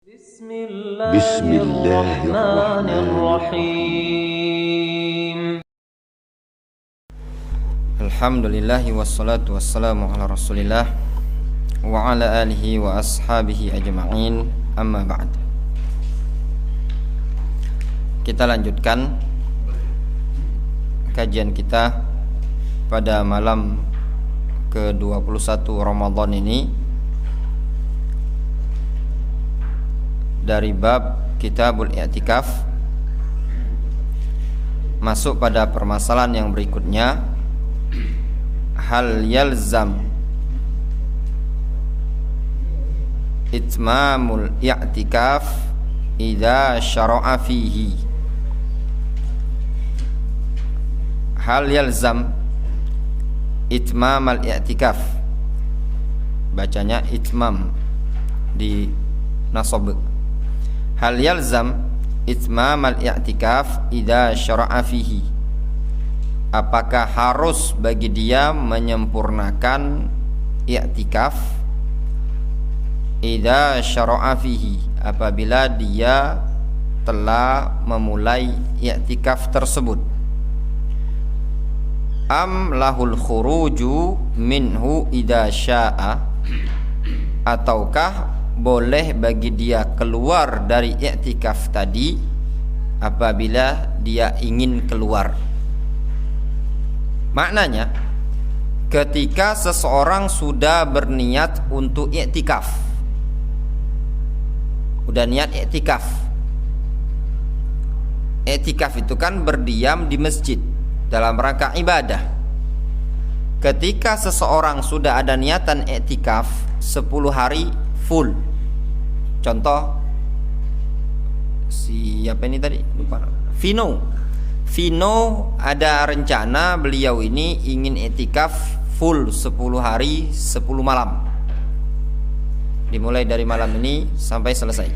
Bismillahirrahmanirrahim. Alhamdulillahi wassalatu wassalamu ala rasulillah wa ala alihi wa ashabihi ajma'in, amma ba'd. Kita lanjutkan kajian kita pada malam ke-21 Ramadan ini dari bab Kitabul I'tikaf, masuk pada permasalahan yang berikutnya. Hal yalzam itmamul i'tikaf idza syara'a fihi. Hal yalzam itmamal i'tikaf, bacanya itmam di nasab. Hal yalzam itmamal i'tikaf idza syara'a fihi. Apakah harus bagi dia menyempurnakan i'tikaf idza syara'a fihi, apabila dia telah memulai i'tikaf tersebut. Am lahul khuruju minhu idza syaa, ataukah boleh bagi dia keluar dari i'tikaf tadi apabila dia ingin keluar. Maknanya, ketika seseorang sudah berniat untuk i'tikaf, udah niat i'tikaf. I'tikaf itu kan berdiam di masjid dalam rangka ibadah. Ketika seseorang sudah ada niatan i'tikaf 10 hari full, contoh siapa ini tadi, lupa, Vino ada rencana beliau ini ingin i'tikaf full 10 hari 10 malam, dimulai dari malam ini sampai selesai.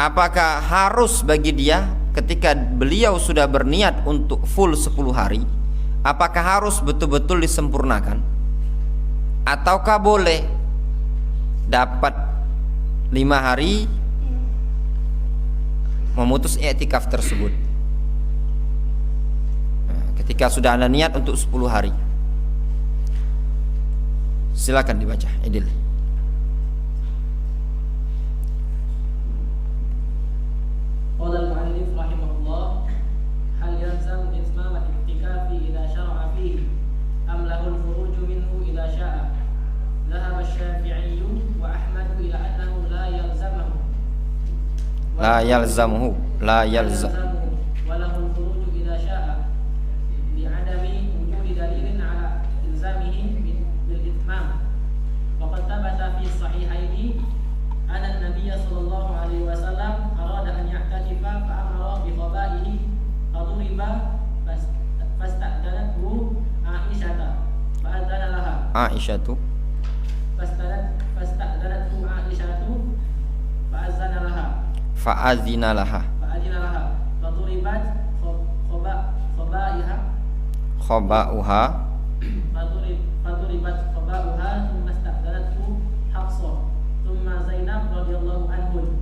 Apakah harus bagi dia ketika beliau sudah berniat untuk full 10 hari, apakah harus betul-betul disempurnakan, ataukah boleh dapat 5 hari memutus i'tikaf tersebut ketika sudah ada niat untuk 10 hari? Silakan dibaca, Idil. Qala al-mu'allif rahimahullah, hal yalzam itmam al-i'tikafi idza syara'a fihi am lahu al-khuruju minhu idza syaa. Dhahaba asy-Syafi'i wa Ahmad ila annahu la yalzamuhu wa lahu al-khuruju idza syaa li'adami wujudi dalilin ala ilzamihi bil itmam. Wa qad thabata fi sahihaini anna an-nabiy sallallahu alaihi wasallam arada an ya'takifa fa amara bi qada'ihi faduriba fasta'danathu Aisyah fa'adzana laha. Fasta'danathu Aisyah fa'adzina laha faduribat khaba'uha thumma sta'danathu Hafsah thumma Zainab radhiyallahu anhun,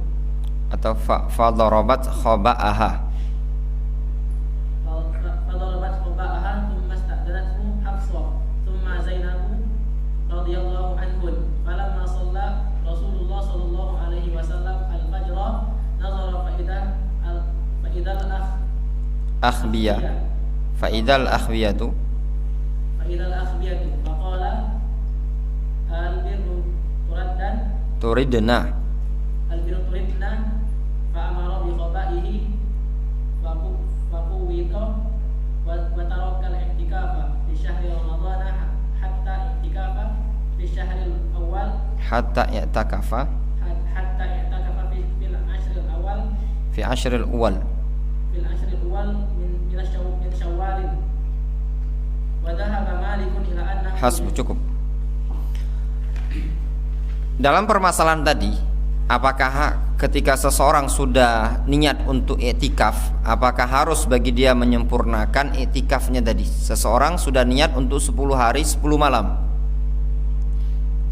atau fadarabat khaba'aha thumma sta'danathu Hafsah thumma Zainab radhiyallahu anhun. Falamma shalla Rasulullah sallallahu alaihi wasallam al-fajr nazara fa'idal akhbiyatu faqala al-birru turidna fa'amara bi khaba'ihi faquwita wa taraka al-i'tikafa fi syahri Ramadhan hatta i'tikafa fi syahri al-awwal hatta i'takafa fi ashril awal min Syawal. Wa dhahaba Malikun ila annahu hasbu, cukup. Dalam permasalahan tadi, apakah ketika seseorang sudah niat untuk i'tikaf, apakah harus bagi dia menyempurnakan i'tikafnya tadi? Seseorang sudah niat untuk 10 hari 10 malam,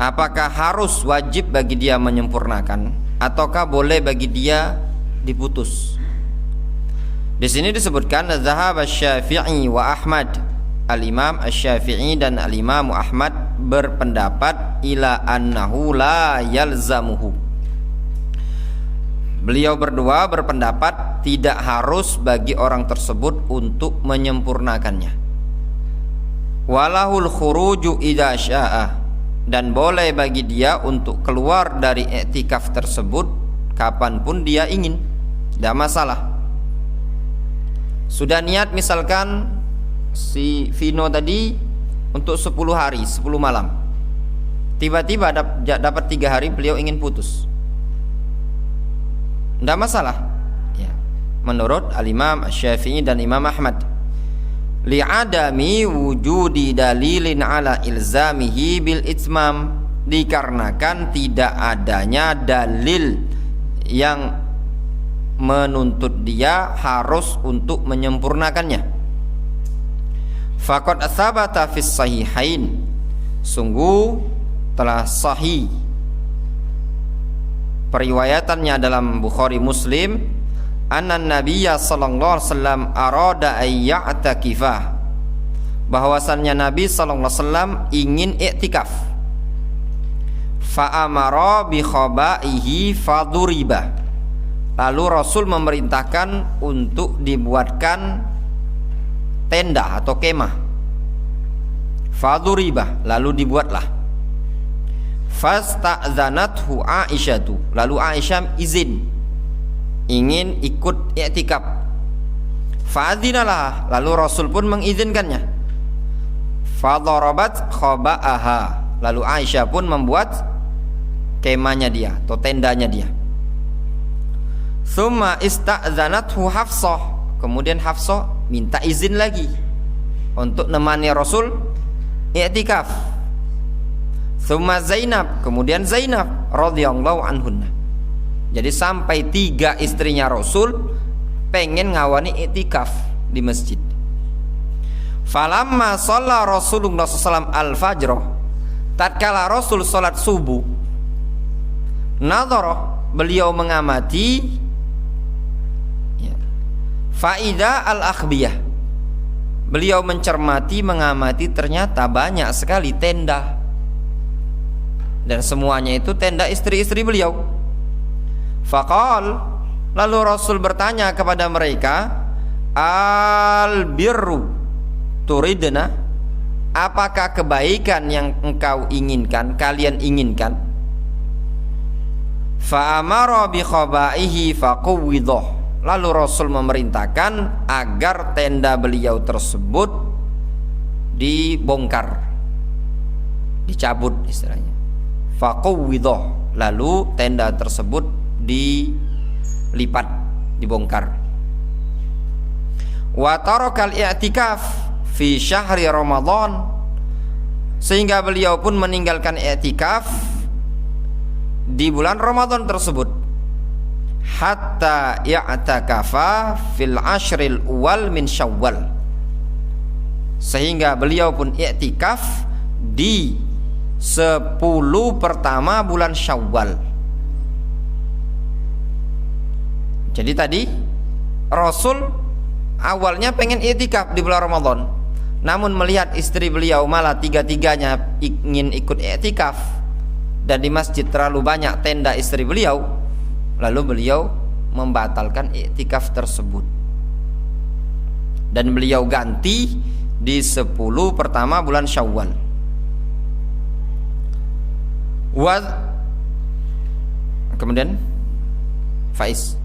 apakah harus wajib bagi dia menyempurnakan ataukah boleh bagi dia diputus. Di sini disebutkan zahab asy-Syafi'i wa Ahmad. Al-Imam Asy-Syafi'i dan Al-Imam Ahmad berpendapat ila annahu la yalzamuhu. Beliau berdua berpendapat tidak harus bagi orang tersebut untuk menyempurnakannya. Walahul khuruju idza syaa, dan boleh bagi dia untuk keluar dari i'tikaf tersebut kapanpun dia ingin, tidak masalah. Sudah niat misalkan si Vino tadi untuk 10 hari 10 malam, tiba-tiba dapat 3 hari beliau ingin putus, tidak masalah ya, menurut Al-Imam Asy-Syafi'i dan Imam Ahmad. Li'adami wujudi dalilin ala ilzamihi bil itmam, dikarenakan tidak adanya dalil yang menuntut dia harus untuk menyempurnakannya. Faqad tsabata fis sahihain, sungguh telah sahih periwayatannya dalam Bukhari Muslim, anna Nabiyya sallallahu alaihi wasallam arada ay ya'takifah, bahwasannya Nabi sallallahu alaihi wasallam ingin i'tikaf. Fa amara bi khabaihi faduriba, lalu Rasul memerintahkan untuk dibuatkan tenda atau kemah. Faduriba, lalu dibuatlah. Fasta'zanathu Aisyatu, lalu Aisyah izin ingin ikut i'tikaf. Fa'adzinalah, lalu Rasul pun mengizinkannya. Fadarabat khaba'aha, lalu Aisyah pun membuat kemahnya dia atau tendanya dia. Tsumma ista'zanathu Hafsah, kemudian Hafsah minta izin lagi untuk nemani Rasul i'tikaf. Tsumma Zainab, kemudian Zainab radhiyallahu anhunna. Jadi sampai 3 istrinya Rasul pengen ngawani i'tikaf di masjid. Falamma shalla Rasulullah SAW al-fajr, tatkala Rasul salat subuh, nadhara, beliau mengamati ya, faida al-akhbiyah, beliau mencermati, mengamati, ternyata banyak sekali tenda, dan semuanya itu tenda istri-istri beliau. Faqal, lalu Rasul bertanya kepada mereka, al-birru turidna, apakah kebaikan yang engkau inginkan, kalian inginkan? Fa'amara bi khabaihi faqawwidah, lalu Rasul memerintahkan agar tenda beliau tersebut dibongkar, dicabut istilahnya. Faqawwidah, lalu tenda tersebut dilipat, dibongkar. Wa tarakal i'tikaf fi syahri Ramadan, sehingga beliau pun meninggalkan i'tikaf di bulan Ramadan tersebut. Hatta i'takafa fil ashril awal min Syawal, sehingga beliau pun i'tikaf di 10 pertama bulan Syawal. Jadi tadi Rasul awalnya pengen i'tikaf di bulan Ramadan, namun melihat istri beliau malah 3-3-nya ingin ikut i'tikaf dan di masjid terlalu banyak tenda istri beliau, lalu beliau membatalkan i'tikaf tersebut dan beliau ganti di 10 pertama bulan Syawal. Kemudian Faiz,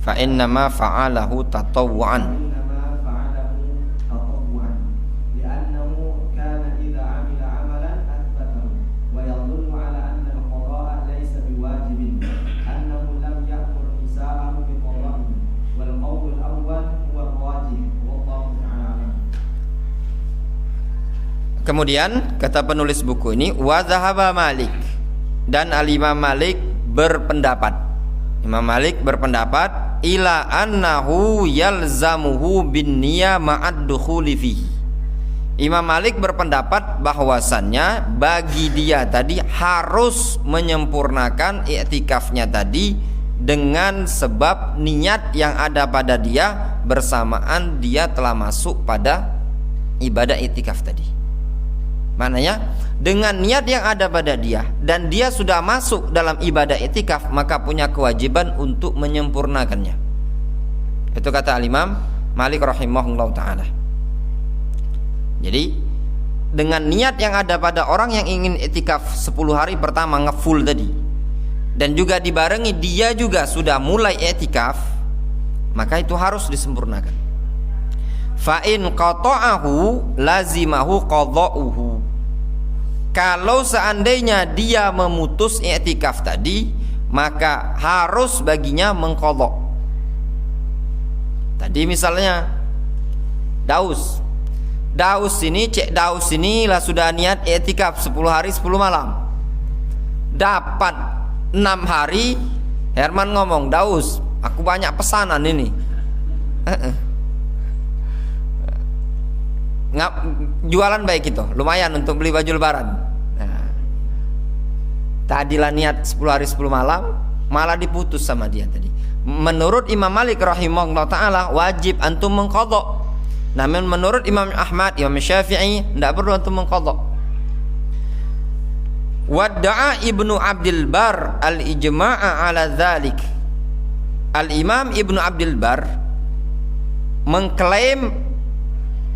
fa innama fa'alahu tatawwu'an. Kemudian kata penulis buku ini, wa dhahaba Malik, dan al-Imam Malik berpendapat, Imam Malik berpendapat ila annahu yalzamuhu bin niyah ma'ad dukhuli fihi. Imam Malik berpendapat bahwasannya bagi dia tadi harus menyempurnakan i'tikafnya tadi dengan sebab niat yang ada pada dia bersamaan dia telah masuk pada ibadah i'tikaf tadi. Maknanya dengan niat yang ada pada dia dan dia sudah masuk dalam ibadah i'tikaf, maka punya kewajiban untuk menyempurnakannya. Itu kata al-Imam Malik rahimahullah ta'ala. Jadi dengan niat yang ada pada orang yang ingin i'tikaf 10 hari pertama ngefull tadi, dan juga dibarengi dia juga sudah mulai i'tikaf, maka itu harus disempurnakan. Fa in qata'ahu lazimahu qadha'uhu. Kalau seandainya dia memutus i'tikaf tadi, maka harus baginya mengqadha. Tadi misalnya Daus ini, Cek Daus ini lah sudah niat i'tikaf 10 hari 10 malam. Dapat 6 hari, Herman ngomong, "Daus, aku banyak pesanan ini." Jualan baik itu, lumayan untuk beli baju lebaran. Nah, tadilah niat 10 hari 10 malam, malah diputus sama dia tadi. Menurut Imam Malik rahimahullah ta'ala, wajib antum mengqadha. Namun menurut Imam Ahmad, Imam Syafi'i, tidak perlu antum mengqadha. Wadda'a Ibnu Abdul Bar al-ijma'a ala dzalik. Al-Imam Ibnu Abdul Bar mengklaim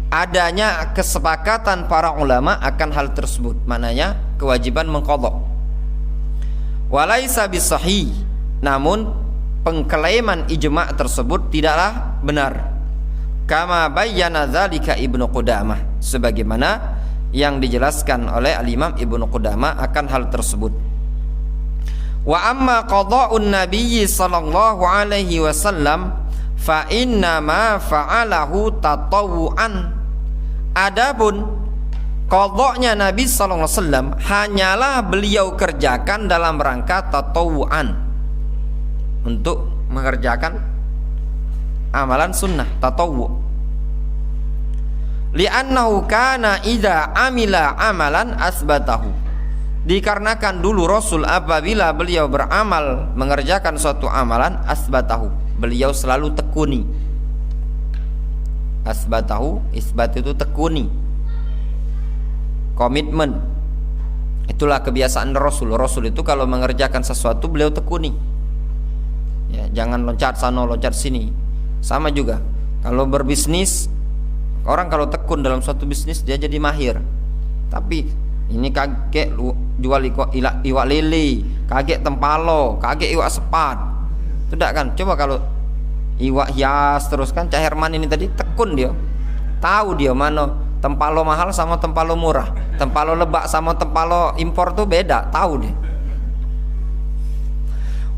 adanya kesepakatan para ulama akan hal tersebut, maknanya kewajiban mengqadha. Walaisa bisahih, namun pengklaiman ijma' tersebut tidaklah benar. Kama bayyana dzalika Ibnu Qudamah, sebagaimana yang dijelaskan oleh al-Imam Ibnu Qudamah akan hal tersebut. Wa amma qadha'un nabiyyi sallallahu alaihi wasallam fa inna ma fa'alahu tatawuan. Adapun qadha'nya Nabi sallallahu alaihi wasallam hanyalah beliau kerjakan dalam rangka tatawuan, untuk mengerjakan amalan sunnah tatawu. Li'annahu kana idza amila amalan asbatahu. Dikarenakan dulu Rasul apabila beliau beramal mengerjakan suatu amalan asbatahu, beliau selalu tekuni. Asbatahu, isbat itu tekuni, komitmen. Itulah kebiasaan Rasul. Rasul itu kalau mengerjakan sesuatu beliau tekuni. Ya, jangan loncat sana loncat sini. Sama juga kalau berbisnis, orang kalau tekun dalam suatu bisnis dia jadi mahir. Tapi ini kakek jual iwak lele, kakek tempalo, kakek iwak sepat. Tidak kan? Coba kalau iwak hias terus kan, Cak Herman ini tadi tekun dia, tahu dia mana tempalo mahal sama tempalo murah, tempalo lebak sama tempalo impor tuh beda, tahu dia.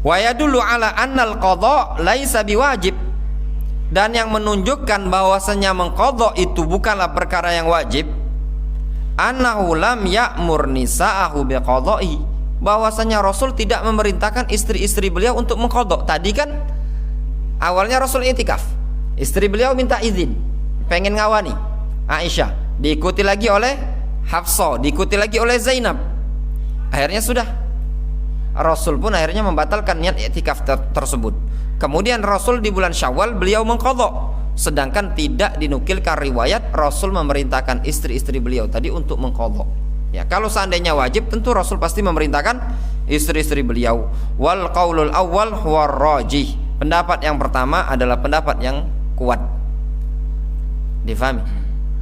Wa yadullu ala annal qadha laisa biwajib, dan yang menunjukkan bahwasanya mengqadha itu bukanlah perkara yang wajib, annahu lam ya'mur nisa'ahu biqadha'i, bahwasanya Rasul tidak memerintahkan istri-istri beliau untuk mengqadha. Tadi kan awalnya Rasul i'tikaf, istri beliau minta izin, pengen ngawani Aisyah, diikuti lagi oleh Hafsah, diikuti lagi oleh Zainab. Akhirnya sudah, Rasul pun akhirnya membatalkan niat i'tikaf tersebut. Kemudian Rasul di bulan Syawal beliau mengqadha, sedangkan tidak dinukilkan riwayat Rasul memerintahkan istri-istri beliau tadi untuk mengqadha. Ya, kalau seandainya wajib tentu Rasul pasti memerintahkan istri-istri beliau. Wal qaulul awwal huwa rajih. Pendapat yang pertama adalah pendapat yang kuat. Difahami?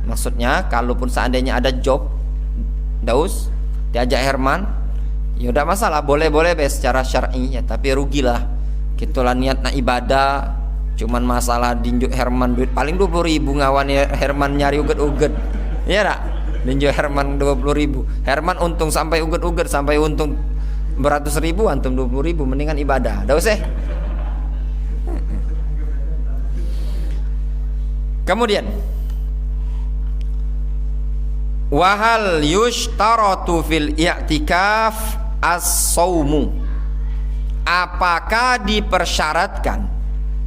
Maksudnya kalaupun seandainya ada job Daus diajak Herman, ya udah masalah, boleh-boleh secara syar'i ya, tapi rugilah. Gitulah niat nak ibadah, cuman masalah dinjuk Herman duit paling 20.000 ngawani Herman nyari uget-uget. Iya tak? Dinjuk Herman 20.000. Herman untung sampai uget-uget, sampai untung beratus ribu, antum 20.000, mendingan ibadah. Dah usah. Kemudian Wahal yushtaratu fil i'tikaf as-saumu. Apakah dipersyaratkan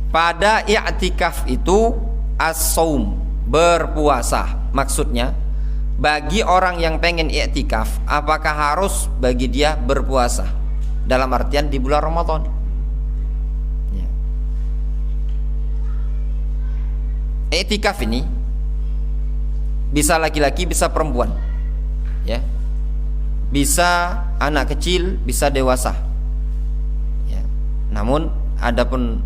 pada i'tikaf itu as-saum, berpuasa? Maksudnya bagi orang yang pengen i'tikaf, apakah harus bagi dia berpuasa? Dalam artian di bulan Ramadan. Ya. I'tikaf ini bisa laki-laki, bisa perempuan, ya, bisa anak kecil, bisa dewasa, ya. Namun adapun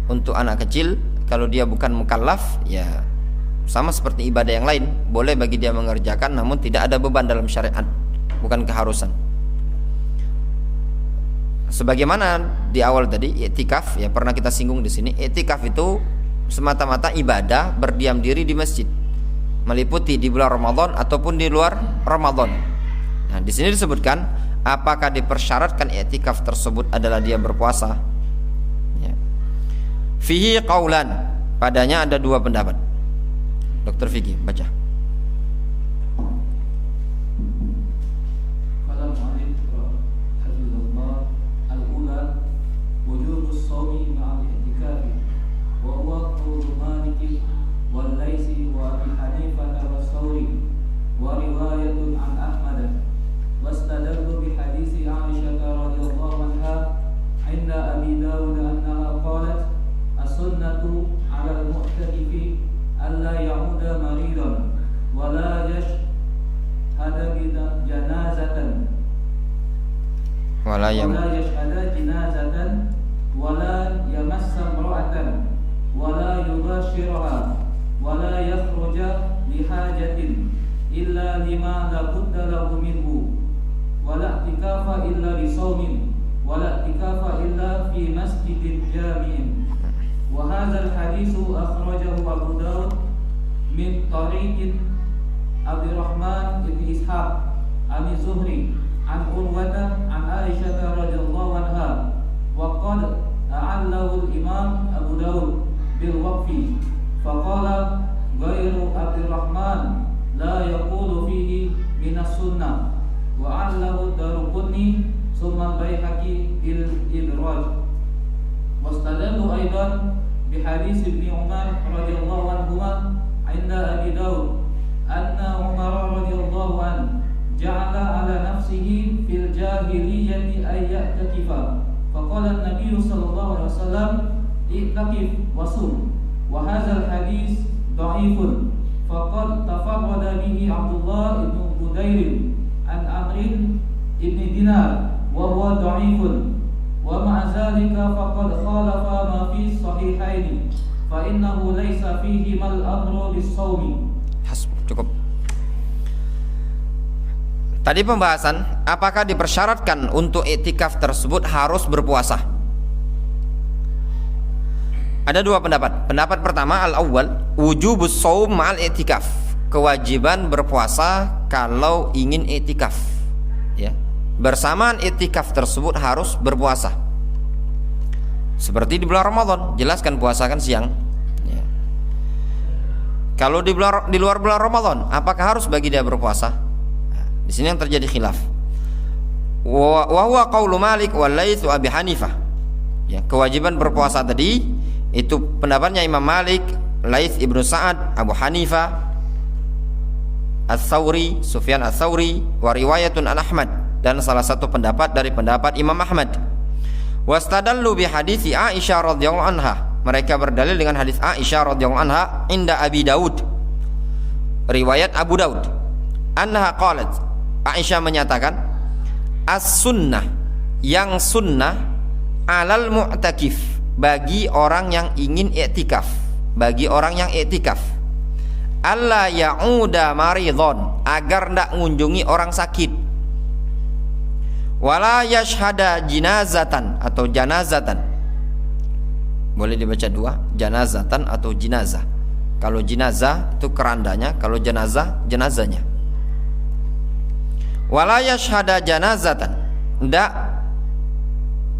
untuk anak kecil, kalau dia bukan mukallaf, ya sama seperti ibadah yang lain, boleh bagi dia mengerjakan, namun tidak ada beban dalam syariat, bukan keharusan. Sebagaimana di awal tadi, i'tikaf, ya pernah kita singgung di sini, i'tikaf itu semata-mata ibadah berdiam diri di masjid, meliputi di bulan Ramadan ataupun di luar Ramadan. Nah, di sini disebutkan apakah dipersyaratkan i'tikaf tersebut adalah dia berpuasa? Ya. Fihi qaulan, padanya ada dua pendapat. Dokter Vicky, baca. Wala yashhada jinazatan wala yamassa imra'atan wala yubashiraha wala yakhruja lihajatin illa lima la budda lahu minhu wala i'tikafa illa li shaumin wala i'tikafa illa fi masjidin jami'in. Wa hadzal haditsu akhrajahu Abu Daud min tariqin Abdurrahman bin Ishaq an Zuhri an Urwata an Aisyah radhiyallahu anha wa qad a'allahu al-Imam Abu Daud bil waqfi faqala ghairu Abdurrahman la yaqulu fihi min as-sunnah wa 'allahu Daruqutni summa al-Baihaqi bil idraj wastadallu aidan bi hadis Ibnu Umar radhiyallahu anhuma 'inda Abi Daud anna Umar radhiyallahu anhu ja'ala ala nafsihi fil jahiliyyati ay ya'takifa faqala an-nabiy sallallahu alaihi wasallam i'takif wasum wa hadzal hadis dha'ifun faqad tafarrada bihi Abdullah ibn Budair an Amr ibn Dinar wa huwa dha'ifun wa ma'a dzalika faqad khalafa ma fi sahihaini fa innahu laysa fihi mal amru bis-shaumi. Cukup. Tadi pembahasan apakah dipersyaratkan untuk i'tikaf tersebut harus berpuasa. Ada dua pendapat. Pendapat pertama, al-awwal, wujubus shaum ma'al i'tikaf, kewajiban berpuasa kalau ingin i'tikaf, ya. Bersamaan i'tikaf tersebut harus berpuasa. Seperti di bulan Ramadan, jelaskan puasa kan siang, ya. Kalau di luar bulan Ramadan, apakah harus bagi dia berpuasa? Di sini yang terjadi khilaf. Wa huwa qaulu Malik wal Laits wa Abi Hanifah. Ya, kewajiban berpuasa tadi itu pendapatnya Imam Malik, Laits ibnu Sa'ad, Abu Hanifah, Ats-Tsauri, Sufyan Ats-Tsauri, wa riwayatun an Ahmad, dan salah satu pendapat dari pendapat Imam Ahmad. Wastadallu bi hadits Aisyah radhiyallahu anha. Mereka berdalil dengan hadis Aisyah radhiyallahu anha inda Abi Daud. Riwayat Abu Daud. Annaha qalat, Aisyah menyatakan, as-sunnah, yang sunnah, alal mu'takif, bagi orang yang ingin i'tikaf, bagi orang yang i'tikaf, alla ya'uda maridhon, agar tidak mengunjungi orang sakit, wala yashhada jinazatan atau janazatan, boleh dibaca dua, janazatan atau jinazah. Kalau jinazah itu kerandanya, kalau jenazah jenazahnya. Wala yashhada janazatan, tidak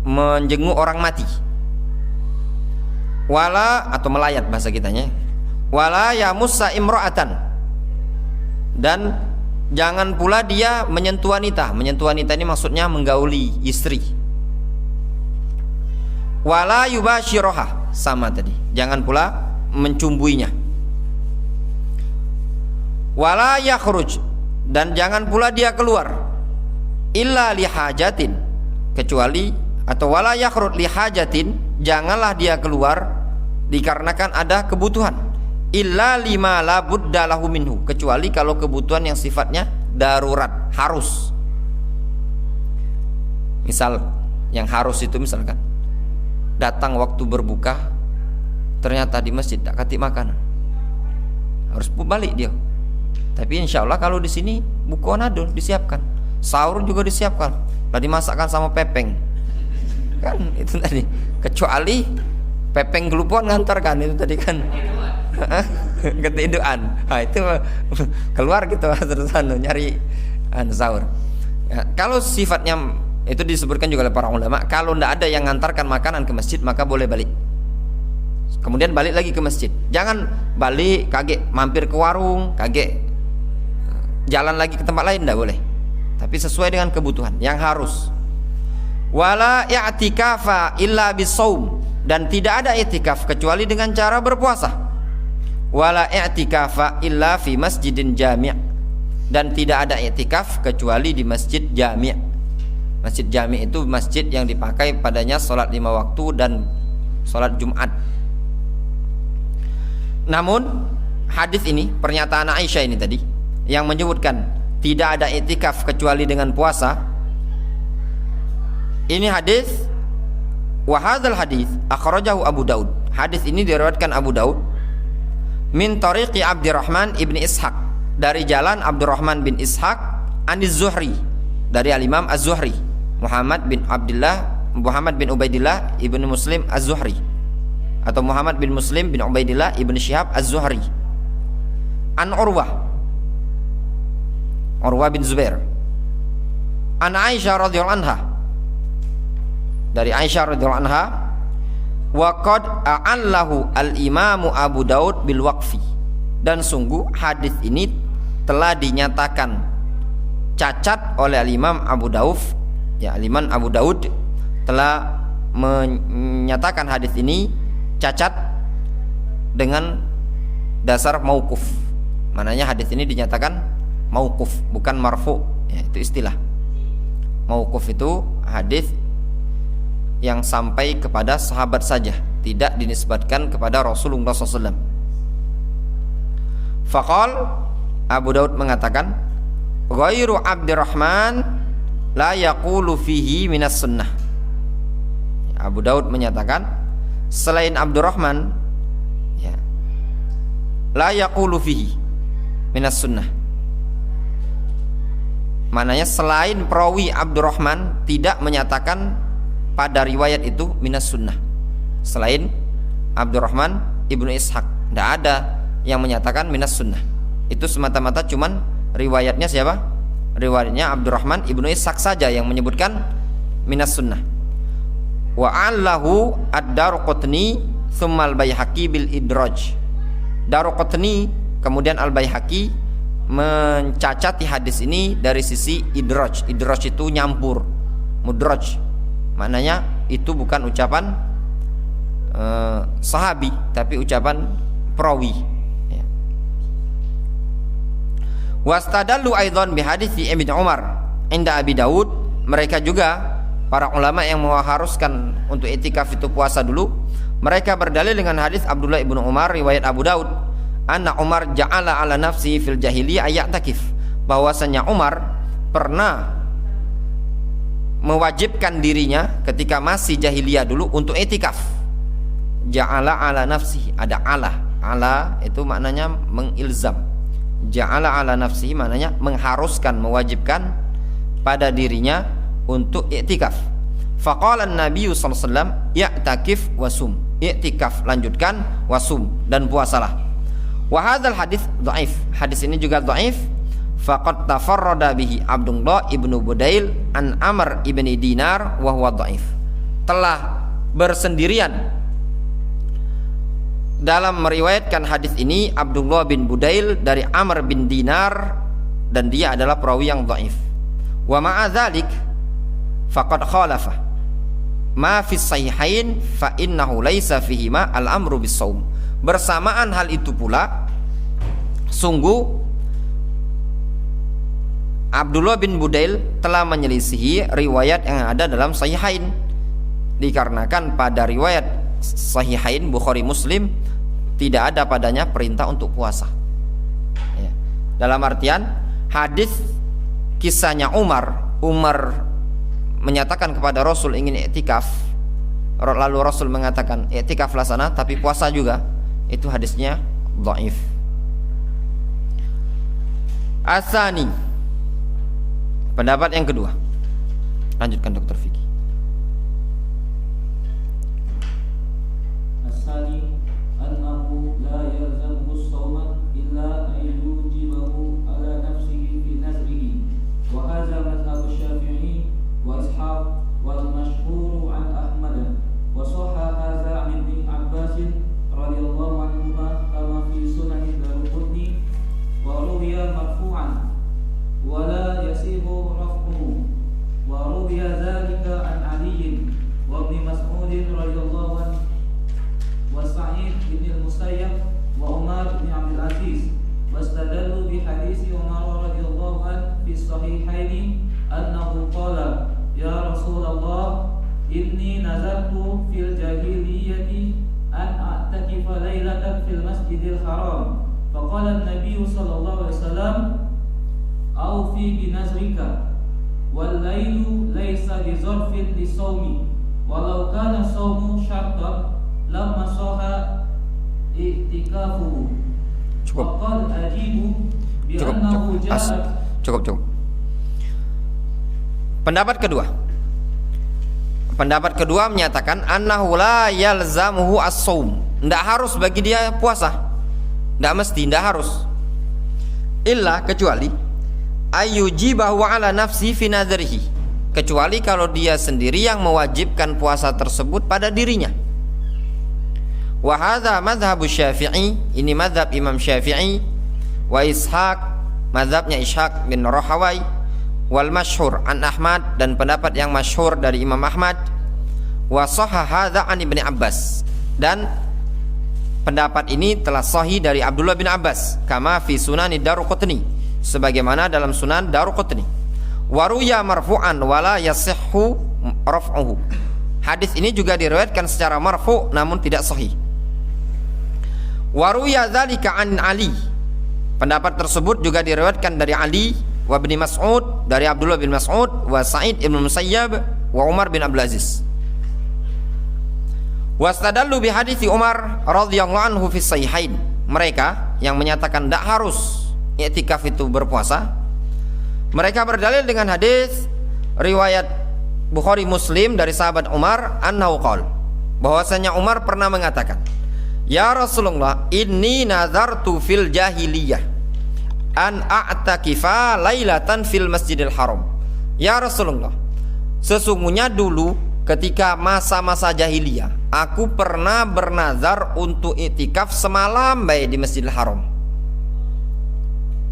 menjenguk orang mati. Wala atau melayat bahasa kitanya. Wala yamussa imra'atan, dan Jangan pula dia menyentuh wanita. Menyentuh wanita ini maksudnya menggauli istri. Wala yubashiroha, sama tadi. Jangan pula mencumbuinya. Wala yakhruj, dan jangan pula dia keluar illa lihajatin, kecuali, atau wala yakhruj lihajatin, janganlah dia keluar dikarenakan ada kebutuhan, illa lima la budda lahu minhu, kecuali kalau kebutuhan yang sifatnya darurat, harus. Misal yang harus itu misalkan datang waktu berbuka, ternyata di masjid tak kasih makanan, harus balik dia. Tapi insya Allah kalau di sini bukuan ada disiapkan, sahur juga disiapkan, lah dimasakkan sama pepeng, kan itu tadi. Kecuali pepeng gelupuan ngantarkan itu tadi kan, ketiduran. Nah, itu keluar gitu terus nyari sahur. Ya, kalau sifatnya itu disebutkan juga oleh para ulama, kalau tidak ada yang ngantarkan makanan ke masjid maka boleh balik. Kemudian balik lagi ke masjid. Jangan balik kaget mampir ke warung, kaget jalan lagi ke tempat lain, tidak boleh. Tapi sesuai dengan kebutuhan yang harus. Wala i'tikafa illa bisawm, dan tidak ada i'tikaf kecuali dengan cara berpuasa. Wala i'tikafa illa fi masjidin jami', dan tidak ada i'tikaf kecuali di masjid jami'. Masjid jami' itu masjid yang dipakai padanya sholat 5 waktu dan sholat Jumat. Namun hadis ini, pernyataan Aisyah ini tadi yang menyebutkan tidak ada i'tikaf kecuali dengan puasa, ini hadis, wa hadzal hadis akhrajahu Abu Daud. Hadis ini diriwayatkan Abu Daud min tariqi Abdurrahman ibn Ishaq, dari jalan Abdurrahman bin Ishaq aniz Zuhri, dari al-Imam Az-Zuhri Muhammad bin Ubaidillah ibn Muslim Az-Zuhri, atau Muhammad bin Muslim bin Ubaidillah ibn Syihab Az-Zuhri, an Urwah bin Zubair, an Aisyah radhiyallahu anha, dari Aisyah radhiyallahu anha, wa qad a'allahu al-Imamu Abu Daud bil waqfi, dan sungguh hadis ini telah dinyatakan cacat oleh al-Imam Abu Daud. Ya, al-Imam Abu Daud telah menyatakan hadis ini cacat dengan dasar mauquf. Mananya hadis ini dinyatakan mauquf, bukan marfu, ya, itu istilah. Mauquf itu hadis yang sampai kepada sahabat saja, tidak dinisbatkan kepada Rasulullah SAW. Faqal, Abu Daud mengatakan, ghairu Abdurrahman la yaqulu fihi minas sunnah. Abu Daud menyatakan selain Abdurrahman, ya, la yaqulu fihi minas sunnah. Mananya selain perawi Abdurrahman tidak menyatakan pada riwayat itu minas sunnah. Selain Abdurrahman ibnu Ishaq, tidak ada yang menyatakan minas sunnah. Itu semata-mata cuman riwayatnya siapa? Riwayatnya Abdurrahman ibnu Ishaq saja yang menyebutkan minas sunnah. Wa allahu ad-Daruqutni tsumma al-Baihaqi bil idraj. Daruqutni kemudian al-Baihaqi mencacati hadis ini dari sisi idraj. Idraj itu nyampur, mudraj, maknanya itu bukan ucapan sahabi tapi ucapan perawi, ya. Wastadallu aidan bi hadis Ibnu Umar inda Abi Daud. Mereka juga para ulama yang mengharuskan untuk i'tikaf itu puasa dulu, mereka berdalil dengan hadis Abdullah ibnu Umar riwayat Abu Daud, anna Umar ja'ala ala nafsi fil jahiliyah ya'takif, bahwasanya Umar pernah mewajibkan dirinya ketika masih jahiliyah dulu untuk i'tikaf. Ja'ala ala nafsi, ada ala itu maknanya mengilzam. Ja'ala ala nafsi maknanya mengharuskan, mewajibkan pada dirinya untuk i'tikaf. Faqala an-nabiy sallallahu alaihi wasallam ya'takif wasum, i'tikaf lanjutkan, wasum dan puasalah. Wa hadzal hadis dhaif, hadis ini juga dhaif. Faqad tafarrada bihi Abdullah ibnu Budail an Amr ibni Dinar wa huwa dhaif. Telah bersendirian dalam meriwayatkan hadis ini Abdullah bin Budail dari Amr bin Dinar dan dia adalah perawi yang dhaif. Wa ma'a dzalik faqad khalafa ma fi sahihain fa innahu laisa fihi ma al-amru bis-shaum. Bersamaan hal itu pula, sungguh Abdullah bin Budail telah menyelisihi riwayat yang ada dalam sahihain, dikarenakan pada riwayat sahihain Bukhari Muslim tidak ada padanya perintah untuk puasa ya. Dalam artian hadis kisahnya Umar menyatakan kepada Rasul ingin i'tikaf, lalu Rasul mengatakan i'tikaflah sana tapi puasa juga, itu hadisnya dhaif. Asani, pendapat yang kedua. Lanjutkan Dr. Fikri. Asani annahu la yalzamu as-sawma illa an yujibahu ala nafsihi fi nazrihi wa hadha madhhab Syafi'i wa Ishaq wal mashhur an Ahmad wa sahha hadha an Ibn Abbas radhiyallahu anhuma kama fi Sunan Daruqutni wa ruwiya marfu'an wa la yasihu raf'uhu wa ruwiya dhalika an Ali wa Ibn Mas'ud radhiyallahu anhu wa Sa'id bin al-Musayyab wa Umar bin Abdul Aziz wastadallu bi hadis Umar radhiyallahu anhu fi sahihaini annahu qala ya Rasulullah inni nazartu fil jahiliyyati an a'takifa laylatan fil masjidil haram faqala an-nabiy sallallahu alaihi wasallam awfi bi nazrika wal laylu laysa bi zarfin li sawmi walau kana sawmu syartan lamma saha i'tikafuhu. Cukup. Waqad ajibu bi annahu ja'a. Cukup. Pendapat kedua menyatakan annahu la yalzamuhu as-shaum. Tidak harus bagi dia puasa. Tidak mesti, tidak harus. Illa, kecuali ayyujibahu ala nafsi fi nadhrihi. Kecuali kalau dia sendiri yang mewajibkan puasa tersebut pada dirinya. Wa hadza madhhabu Syafi'i, ini madhab Imam Syafi'i, wa Ishaq, madhabnya Ishaq bin Rahawai, wal masyhur an Ahmad, dan pendapat yang masyhur dari Imam Ahmad, wa sahha hadza an Ibn Abbas, dan pendapat ini telah sahih dari Abdullah bin Abbas, kama fi Sunan Daruqutni, sebagaimana dalam Sunan Daruqutni. Wa ruya marfu'an wa la yasihhu raf'uhu. Hadis ini juga diriwayatkan secara marfu' namun tidak sahih. Wa ruya dzalika an Ali. Pendapat tersebut juga diriwayatkan dari Ali wa Ibn Mas'ud, dari Abdullah bin Mas'ud, wa Sa'id ibn Musayyab, wa Umar bin Abdul Aziz. Wastadallu bi hadits Umar radhiyallahu anhu fi sahihain. Mereka yang menyatakan tidak harus i'tikaf itu berpuasa, mereka berdalil dengan hadis riwayat Bukhari Muslim dari sahabat Umar annahu qala, bahwasanya Umar pernah mengatakan, ya Rasulullah, inni nazartu fil jahiliyah an a'takifa lailatan fil masjidil haram. Ya Rasulullah, sesungguhnya dulu ketika masa-masa jahiliyah aku pernah bernazar untuk i'tikaf semalam baik di Masjidil Haram.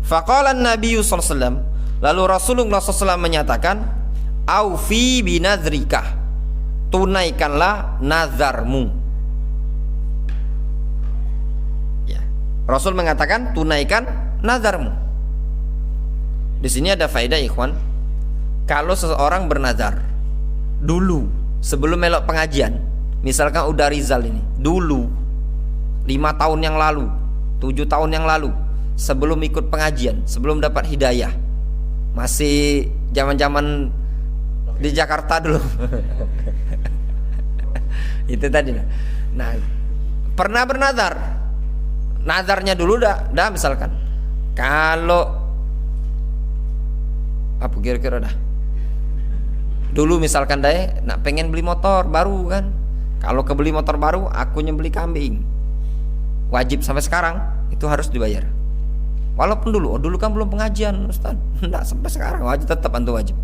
Faqala an-nabiy sallallahu alaihi wasallam, lalu Rasulullah SAW menyatakan, aufi binadrika, tunaikanlah nazarmu. Ya, Rasul mengatakan tunaikan nazarmu. Di sini ada faedah ikhwan. Kalau seseorang bernazar dulu sebelum melok pengajian, misalkan udah Rizal ini, dulu 5 tahun yang lalu, 7 tahun yang lalu, sebelum ikut pengajian, sebelum dapat hidayah, masih zaman-zaman di Jakarta dulu. Itu tadi. Nah, pernah bernazar. Nazarnya dulu dah misalkan. Kalau apa kira-kira dah. Dulu misalkan dah nak pengen beli motor baru kan. Kalau kebeli motor baru, aku nyembeli kambing. Wajib sampai sekarang itu harus dibayar. Walaupun dulu kan belum pengajian, Ustaz. Enggak, sampai sekarang wajib, tetap antu wajib.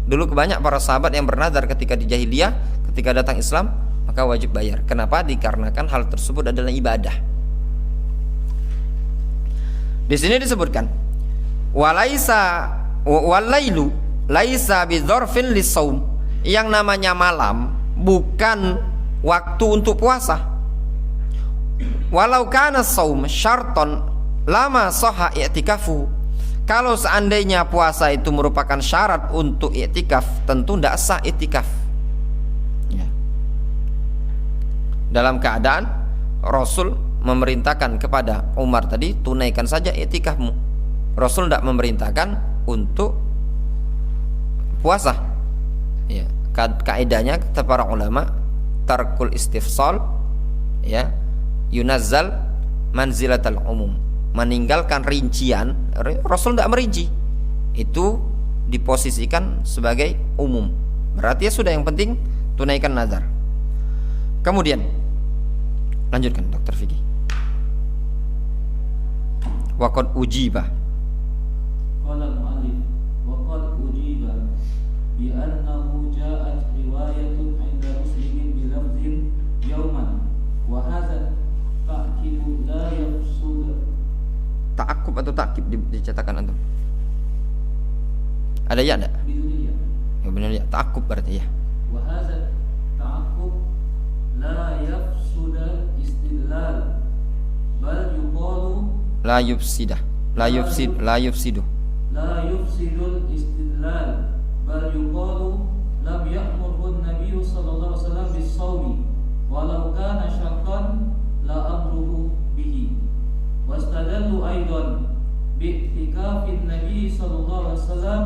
Dulu kebanyak para sahabat yang bernazar ketika di jahiliyah, ketika datang Islam, maka wajib bayar. Kenapa? Dikarenakan hal tersebut adalah ibadah. Di sini disebutkan, Walaisa walailu laisa bidzarfin lisaum. Yang namanya malam bukan waktu untuk puasa. Walau kana saum syarton lama sahha i'tikafu. Kalau seandainya puasa itu merupakan syarat untuk i'tikaf, tentu tidak sah i'tikaf. Ya. Dalam keadaan Rasul memerintahkan kepada Umar tadi, tunaikan saja i'tikafmu. Rasul tidak memerintahkan untuk puasa. Ya, kaidahnya kata para ulama, tarkul istifsal ya yunazzal manzilatal umum. Meninggalkan rincian, Rasul tidak merinci, itu diposisikan sebagai umum. Berarti ya sudah, yang penting tunaikan nazar. Kemudian lanjutkan Dr. Vicky. Waqad ujiba. Qala al-mu'allif wa qad ujiba bi annahu ja'at riwayatun 'inda muslimin bi lafzin yawman wa hadha ta'kibu la yafsud. Ta'akkub atau ta'kib dicetakan antum? Ada ya enggak? Biduniyah. Ya benar ya, ta'akkub berarti ya. Wa hadha ta'aqqub la yafsud istidlal bal yuqalu La yufsidah, la yufsidu. la yufsidul istidlal bal yuqalu lam ya'murhu an-nabiy sallallahu alaihi wasallam bis-shaumi walau kana syartan la amruhu bihi. Wastadallu aidan bi'tikafin nabiy sallallahu alaihi wasallam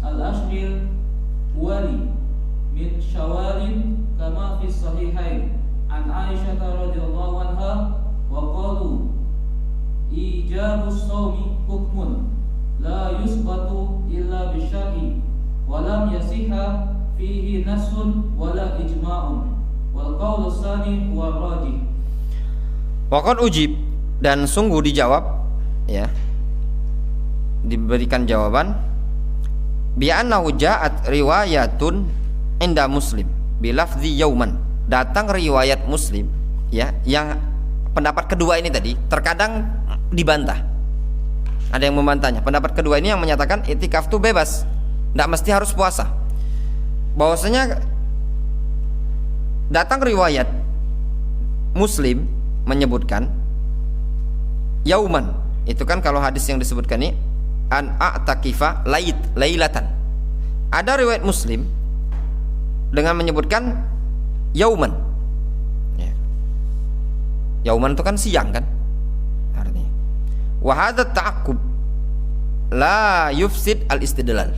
al-ashril wali min syawalin kama fi sahihain an Aisyah radhiyallahu anha wa qalu ijabus shaumi hukmun la yusbatu illa bisyar'i wa lam yasihha fihi nasun wala ijma'un wal qaulu tsani huwa rajih. Waqad ujib, dan sungguh dijawab ya, diberikan jawaban bi annahu ja'at riwayatun inda Muslim bi lafzi yauman. Datang riwayat Muslim ya, yang pendapat kedua ini tadi terkadang dibantah. Ada yang membantahnya. Pendapat kedua ini yang menyatakan i'tikaf itu bebas, tidak mesti harus puasa. Bahwasanya datang riwayat Muslim menyebutkan yauman, itu kan kalau hadis yang disebutkan ini an a'takifa lailatan. Ada riwayat Muslim dengan menyebutkan yauman. Ya. Yauman itu kan siang kan artinya. Wa hadza ta'aqqub la yufsid al-istidlal.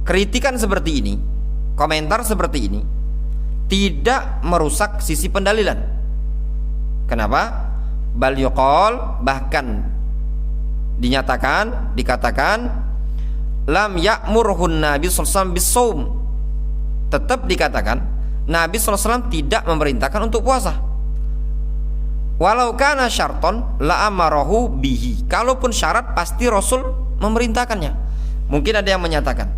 Kritikan seperti ini, komentar seperti ini tidak merusak sisi pendalilan. Kenapa? Bal yuqal, bahkan dinyatakan, dikatakan lam ya'murhun Nabi sallallahu alaihi wasallam bis-shaum. Tetap dikatakan Nabi sallallahu alaihi wasallam tidak memerintahkan untuk puasa. Walau kana syarton la amarahu bihi. Kalaupun syarat pasti Rasul memerintahkannya. Mungkin ada yang menyatakan,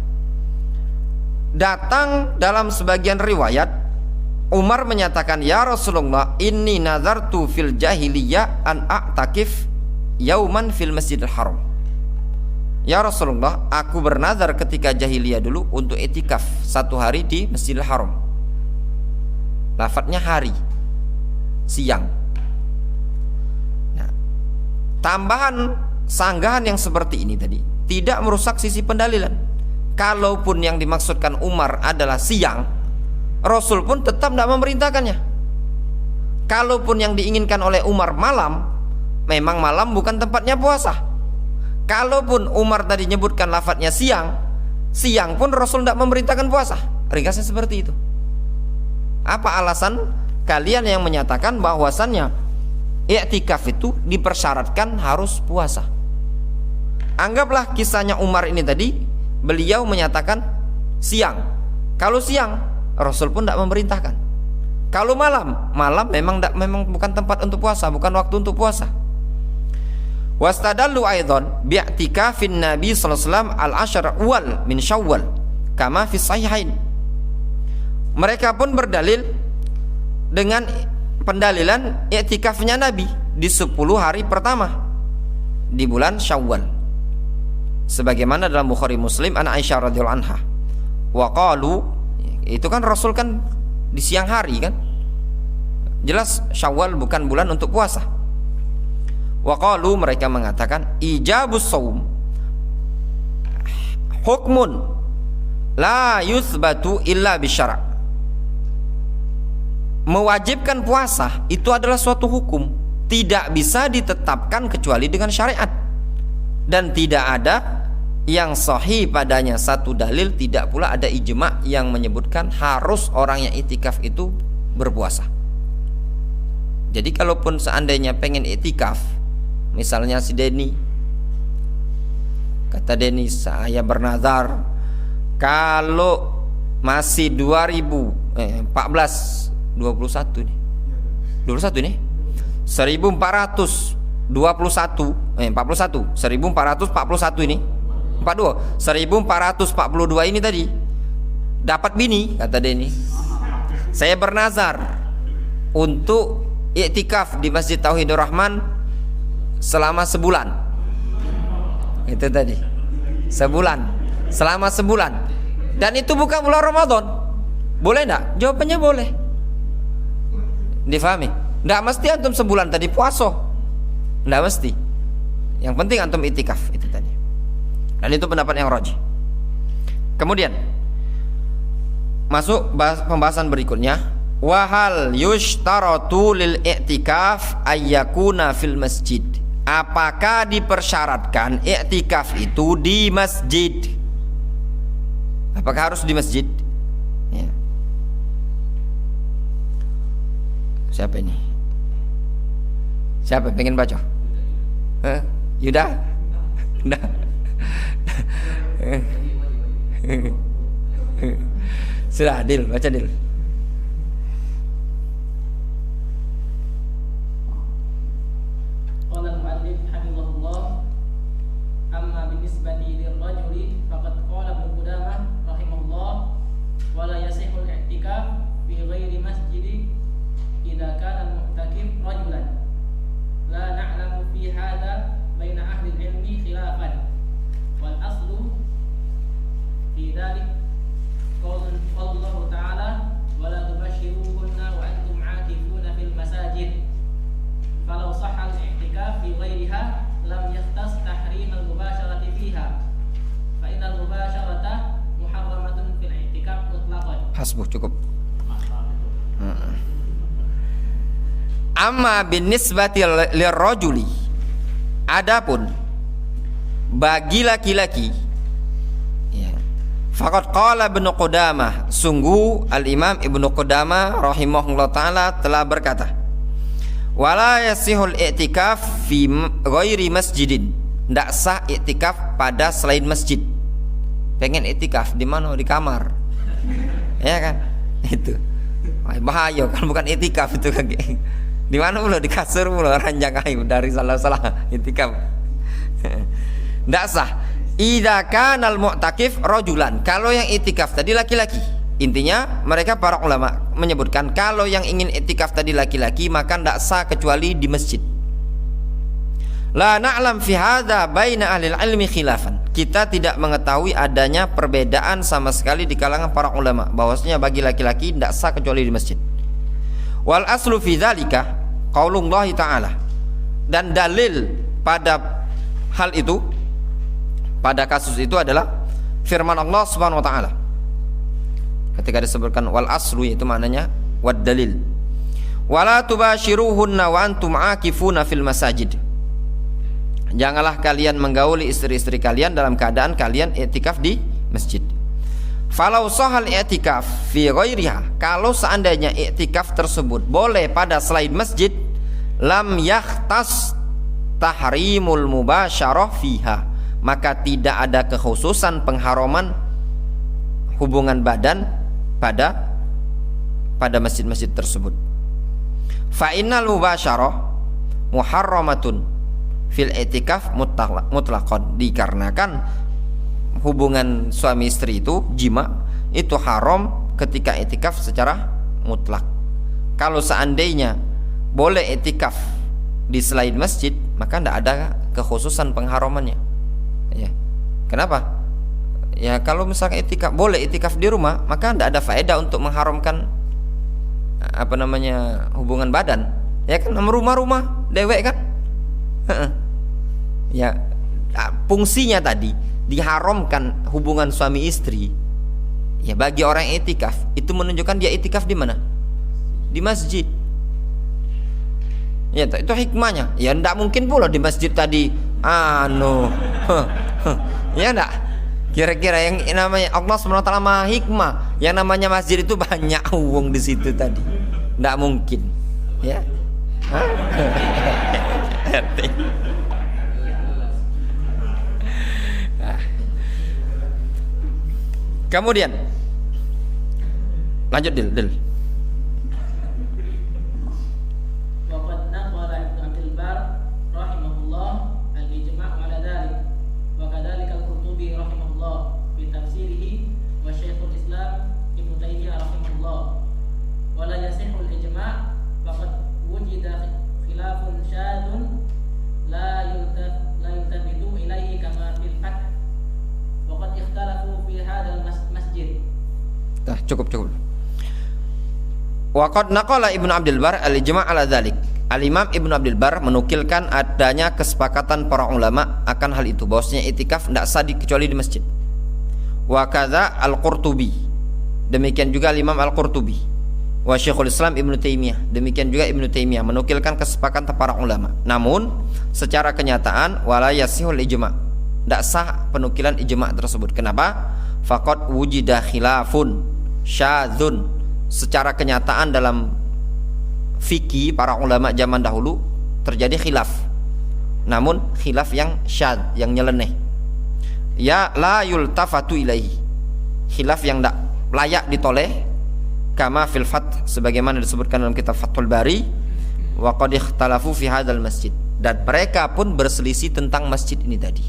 datang dalam sebagian riwayat Umar menyatakan, ya Rasulullah, inni nazartu fil jahiliyah an a'takif yauman fil Masjidil Haram. Ya Rasulullah, aku bernazar ketika jahiliyah dulu untuk i'tikaf 1 hari di Masjidil Haram. Lafadznya hari, siang. Nah, tambahan sanggahan yang seperti ini tadi tidak merusak sisi pendalilan. Kalaupun yang dimaksudkan Umar adalah siang, Rasul pun tetap tidak memerintahkannya. Kalaupun yang diinginkan oleh Umar malam, memang malam bukan tempatnya puasa. Kalaupun Umar tadi nyebutkan lafadznya siang, siang pun Rasul tidak memerintahkan puasa. Ringkasnya seperti itu. Apa alasan kalian yang menyatakan bahwasannya i'tikaf itu dipersyaratkan harus puasa? Anggaplah kisahnya Umar ini tadi, beliau menyatakan siang. Kalau siang, Rasul pun tidak memerintahkan. Kalau malam, malam memang bukan tempat untuk puasa, bukan waktu untuk puasa. Wastadallu aidan bi'tikafin Nabi sallallahu alaihi wasallam al-ashr awal min Syawal kama fi sahihain. Mereka pun berdalil dengan pendalilan i'tikafnya Nabi di 10 hari pertama di bulan Syawal. Sebagaimana dalam Bukhari Muslim an Aisyah radhiyallahu anha. Wa qalu, itu kan Rasul kan di siang hari kan. Jelas Syawal bukan bulan untuk puasa. Wa qalu, mereka mengatakan ijabus shaum hukmun la yuthbatu illa bisyara'. Mewajibkan puasa itu adalah suatu hukum, tidak bisa ditetapkan kecuali dengan syariat, dan tidak ada yang sahih padanya satu dalil, tidak pula ada ijma yang menyebutkan harus orang yang iktikaf itu berpuasa. Jadi kalaupun seandainya pengen iktikaf, misalnya si Denny, kata Denny, saya bernazar kalau masih 21 nih 21 nih 1441 ini 1442 ini tadi dapat bini, kata Denny, saya bernazar untuk iktikaf di Masjid Tauhidur Rahman selama sebulan. Itu tadi selama sebulan, dan itu bukan bulan Ramadan. Boleh enggak? Jawabannya boleh. Difahami? Enggak mesti antum sebulan tadi puasa, enggak mesti. Yang penting antum iktikaf itu tadi. Dan itu pendapat yang rajih. Kemudian masuk pembahasan berikutnya. Wahal yushtaratu lil i'tikaf ayyakuna fil masjid. Apakah dipersyaratkan i'tikaf itu di masjid? Apakah harus di masjid? Ya. Siapa ini? Siapa pengen baca? Yuda? Nah. Sudah, Dil, baca Dil. Qala al-mu'allif hafizahullah, amma binisbati lirrajuli faqad qala Ibnu Qudamah rahimahullah wa la yasihhu al-i'tikaf fi ghairi masjid idza kana al-mu'takif rajulan la na'lamu fi hadha baina ahli al-ilmi khilafan wal aslu fi dhalik qaulun Allah ta'ala wa la tubashshiruhunna wa antum 'akifuna fil masajid falau sahha al-i'tikaf fi ghairiha lam yahtas tahrim al-mubasharati fiha fa inna al-mubasharata muharramatun fil i'tikaf mutlaqan. Hasbuh, cukup. Amma binisbati lirrajuli, adapun bagi laki-laki, ya, faqad qala Ibnu Qudamah, sungguh al-Imam Ibnu Qudamah rahimahullah taala telah berkata, wala yasihul i'tikaf fi ghairi masjidin, ndak sah i'tikaf pada selain masjid. Pengen i'tikaf di mana? Di kamar. Ya kan? Itu bahaya kan, bukan i'tikaf itu kan. Di mana pula? Di kasur pula, ranjang kayu dari salah-salah i'tikaf. Ndak sah. Idza kana al-mu'takif rajulan, kalau yang i'tikaf tadi laki-laki. Intinya mereka para ulama menyebutkan kalau yang ingin i'tikaf tadi laki-laki maka ndak sah kecuali di masjid. La na'lam fi hadza baina ahli ilmi khilafan. Kita tidak mengetahui adanya perbedaan sama sekali di kalangan para ulama bahwasanya bagi laki-laki ndak sah kecuali di masjid. Wal aslu fi dzalika qaulullah ta'ala, dan dalil pada hal itu, pada kasus itu adalah firman Allah Subhanahu wa taala ketika disebutkan wal aslu, yaitu maknanya wad dalil, wala tubashiruhunna wa antum aakifuna fil masajid. Janganlah kalian menggauli istri-istri kalian dalam keadaan kalian i'tikaf di masjid. Falau sahal i'tikaf fi ghairiha, kalau seandainya i'tikaf tersebut boleh pada selain masjid, lam yahtas tahrimul mubasyarah fiha, maka tidak ada kekhususan pengharaman hubungan badan pada masjid-masjid tersebut. Fa innal mubasyarah muharramatun fil i'tikaf mutlaqan, dikarenakan hubungan suami istri itu jima itu haram ketika i'tikaf secara mutlak. Kalau seandainya boleh i'tikaf di selain masjid, maka tidak ada kekhususan pengharamannya. Ya. Kenapa? Ya kalau misalkan itikaf, boleh itikaf di rumah, maka tidak ada faedah untuk mengharamkan hubungan badan. Ya kan, rumah-rumah dewek kan. Ya, fungsinya tadi diharamkan hubungan suami istri. Ya bagi orang yang itikaf itu menunjukkan dia itikaf di mana? Di masjid. Ya itu hikmahnya. Ya tidak mungkin pula di masjid tadi ya enggak. Kira-kira yang namanya Allah SWT maha hikmah, yang namanya masjid itu banyak uang di situ tadi. Tidak mungkin. Ya. Kemudian lanjut Dil. وقد نقل ابن عبد البر رحمه الله الإجماع على ذلك وكذلك القرطبي رحمه الله في تفسيره وشيخ الإسلام ابن تيمية رحمه الله ولا يصح الإجماع فقد وجد خلاف شاذ لا يلتفت إليه كما في الفتح وقد اختلفوا في هذا المسجد. Cukup. Waqad naqala Ibnu Abdul Bar al-ijma' ala dzalik. Al-Imam Ibnu Abdul Bar menukilkan adanya kesepakatan para ulama akan hal itu, bahwasanya itikaf tidak sah kecuali di masjid. Wa kadza al-Qurtubi. Demikian juga Imam al-Qurtubi. Wa Syekhul Islam Ibnu Taimiyah. Demikian juga Ibnu Taimiyah menukilkan kesepakatan para ulama. Namun secara kenyataan wala yasihul ijma'. Tidak sah penukilan ijma' tersebut. Kenapa? Faqad wujida khilafun syadzun. Secara kenyataan dalam fikih para ulama zaman dahulu terjadi khilaf. Namun khilaf yang syadz, yang nyeleneh. Ya la yultafatu ilaihi. Khilaf yang tidak layak ditoleh, kama fil fath, sebagaimana disebutkan dalam kitab Fathul Bari, wa qad ikhtalafu fi hadzal masjid. Dan mereka pun berselisih tentang masjid ini tadi.